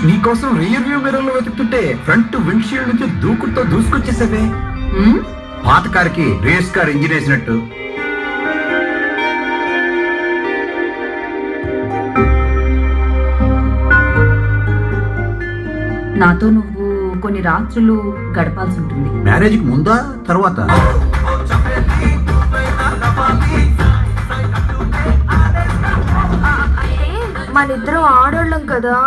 నీకోసం rear view mirror లో వెతుకుతుంటే front windshield నుంచి దూకుడుతో దూసుకొచ్చేసావే. పాత కారుకి రేస్ కార్ ఇంజిన్ వేసినట్టు. నాతో నువ్వు కొన్ని రాత్రులు గడపాల్సి ఉంటుంది. మ్యారేజ్కి ముందా తర్వాత? మనిద్దరం ఆడోళ్ళం కదా.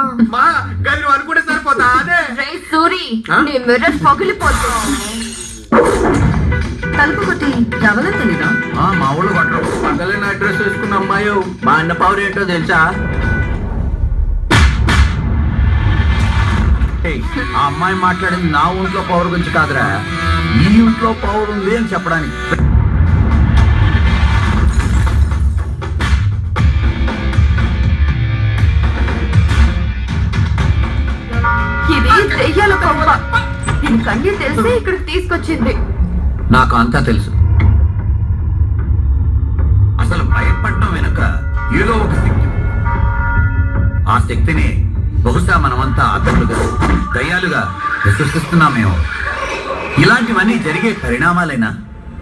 అనుకుంటే సరిపోతా. సూరి నీ మిర్రర్ పగిలిపోతుంది. తలుపు కొట్టి ఎవరో తెలీదా? మా ఊళ్ళో కొట్టరు. పగలైన అడ్రస్ వేసుకున్న అమ్మాయి మా అన్న పవర్ ఏంటో తెలుసా? ఆ అమ్మాయి మాట్లాడింది నా ఒంట్లో పవర్ గురించి కాదురా, ఈ ఇంట్లో పవర్ ఉంది అని చెప్పడానికి. ఇది దెయ్యాల కొంప. దీనికి అన్ని తెలిసి ఇక్కడికి తీసుకొచ్చింది. నాకు అంతా తెలుసు. అసలు భయపడటం వెనుక ఏదో ఒక శక్తి. ఆ శక్తిని బహుశా మనమంతా ఆత్మలుగా దయ్యాలుగా విశ్వసిస్తున్నామేమో. ఇలాంటివన్నీ జరిగే పరిణామాలైనా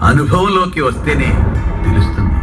అనుభవంలోకి వస్తేనే తెలుస్తుంది.